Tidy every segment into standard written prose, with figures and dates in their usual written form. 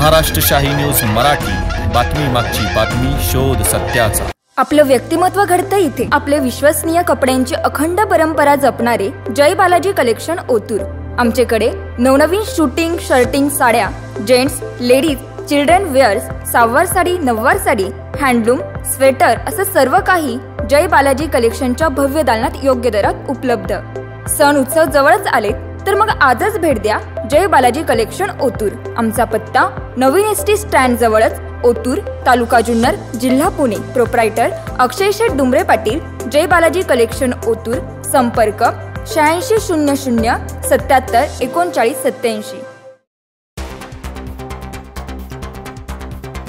महाराष्ट्र शाही न्यूज मराठी, बातमी मागची बातमी, शोध सत्याचा। आपलं व्यक्तिमत्व घडतं इथे। आपले विश्वसनीय कपड्यांची अखंड परंपरा जपणारे जय बालाजी कलेक्शन ओतूर। आमच्याकडे नवनवीन शूटिंग शर्टिंग साड्या, gents, ladies, children wears, सहावार sari, नववार sari, handloom, sweater असं सर्व काही जय बालाजी कलेक्शनच्या भव्य दालनात योग्य दरात उपलब्ध। सण उत्सव जवळच आले तर मग आजच भेट द्या जय बालाजी कलेक्शन ओतूर। आमचा पत्ता नवीन एसटी स्टँड जवळच, ओतूर, तालुका जुन्नर, जिल्हा पुणे। प्रोप्रायटर अक्षय शेठ डुमरे पाटील, जय बालाजी कलेक्शन ओतूर। संपर्क 8600 77 39 87।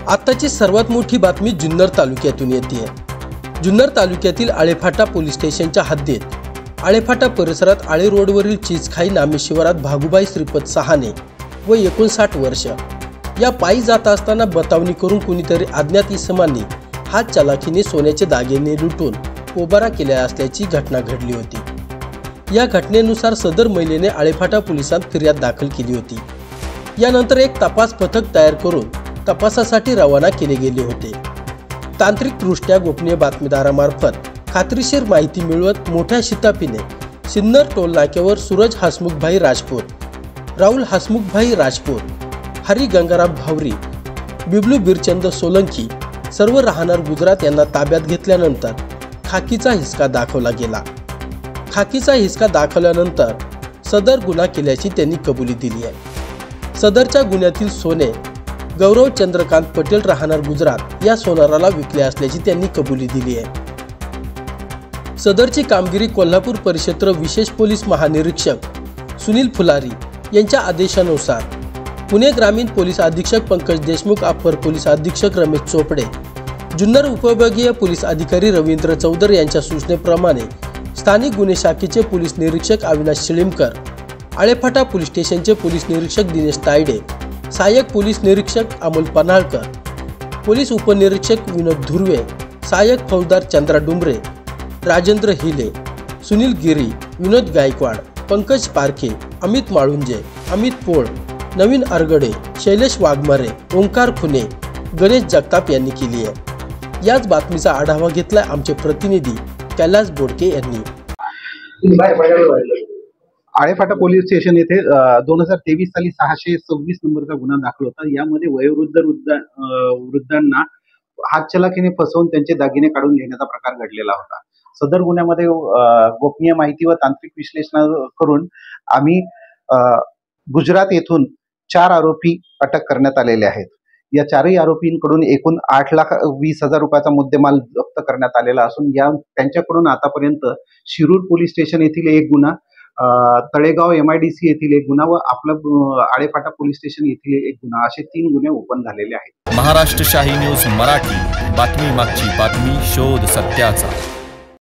आताची सर्वात मोठी बातमी जुन्नर तालुक्यातून येते। जुन्नर तालुक्यातील आळेफाटा पोलीस स्टेशनच्या हद्दीत आळेफाटा परिसरात आळे रोडवरील चीजखाई नामे शिवारात भागुबाई श्रीपत सहाने व 59 वर्ष या पायी जात असताना बतावणी करून कुणीतरी अज्ञात इसमांनी हात चालाखीने सोन्याचे दागिने लुटून पोबारा केल्या असल्याची घटना घडली होती। या घटनेनुसार सदर महिलेने आळेफाटा पोलिसांत फिर्याद दाखल केली होती। यानंतर एक तपास पथक तयार करून तपासासाठी रवाना केले गेले होते। तांत्रिकदृष्ट्या गोपनीय बातमीदारामार्फत खात्रीशीर माहिती मिळवत मोठ्या शिताफीने सिन्नर टोल नाक्यावर सूरज हसमुखभाई राजपूत, राहुल हसमुखभाई राजपूत, हरी गंगाराम भावरी, बिबलू बिरचंद सोलंकी सर्व राहणार गुजरात यांना ताब्यात घेतल्यानंतर खाकीचा हिसका दाखवला गेला। खाकीचा हिसका दाखवल्यानंतर सदर गुन्हा केल्याची त्यांनी कबुली दिली आहे। सदरच्या गुन्ह्यातील सोने गौरव चंद्रकांत पटेल राहणार गुजरात या सोनाराला विकले असल्याची त्यांनी कबुली दिली आहे। सदरची कामगिरी कोल्हापूर परिक्षेत्र विशेष पोलीस महानिरीक्षक सुनील फुलारी यांच्या आदेशानुसार पुणे ग्रामीण पोलीस अधीक्षक पंकज देशमुख, अप्पर पोलीस अधीक्षक रमेश चोपडे, जुन्नर उपविभागीय पोलीस अधिकारी रवींद्र चौधर यांच्या सूचनेप्रमाणे स्थानिक गुन्हे शाखेचे पोलीस निरीक्षक अविनाश शिळीमकर, आळेफाटा पोलीस स्टेशनचे पोलीस निरीक्षक दिनेश तायडे, सहाय्यक पोलीस निरीक्षक अमोल पन्हाळकर, पोलीस उपनिरीक्षक विनोद धुर्वे, सहाय्यक फौजदार चंद्रा डुमरे, राजेंद्र हिले, सुनील गिरी, विनोद गायकवाड, पंकज पारखे, अमित माळुंजे, अमित पोळ, नवीन अरगडे, शैलेश वाघमारे, ओंकार खुने, गणेश जगताप यांनी केली आहे। याच बातमीचा आढावा घेतलाय आमचे प्रतिनिधी कैलास बोडके यांनी। आळेफाटा पोलीस स्टेशन येथे 2023 साली 626 नंबरचा गुन्हा दाखल होता। यामध्ये वयोवृद्धांना हातचलाखीने फसवून त्यांचे दागिने काढून घेण्याचा प्रकार घडलेला होता। सदर गुन्ह्यामध्ये गोपनीय माहिती व तांत्रिक विश्लेषण करून आम्ही गुजरात येथून 4 आरोपी अटक करण्यात आलेले आहेत। या 4ही आरोपींकडून एकूण 8,20,000 रुपयाचा मुद्देमाल जप्त करण्यात आलेला असून त्यांच्याकडून आतापर्यंत शिरूर पोलीस स्टेशन येथील एक गुन्हा, तळेगाव MIDC येथील एक गुन्हा व आपलं आळेफाटा पोलीस स्टेशन येथील एक गुन्हा असे 3 गुन्हे ओपन झालेले आहेत। महाराष्ट्र शाही न्यूज मराठी, बातमी मागची बातमी, शोध सत्याचा।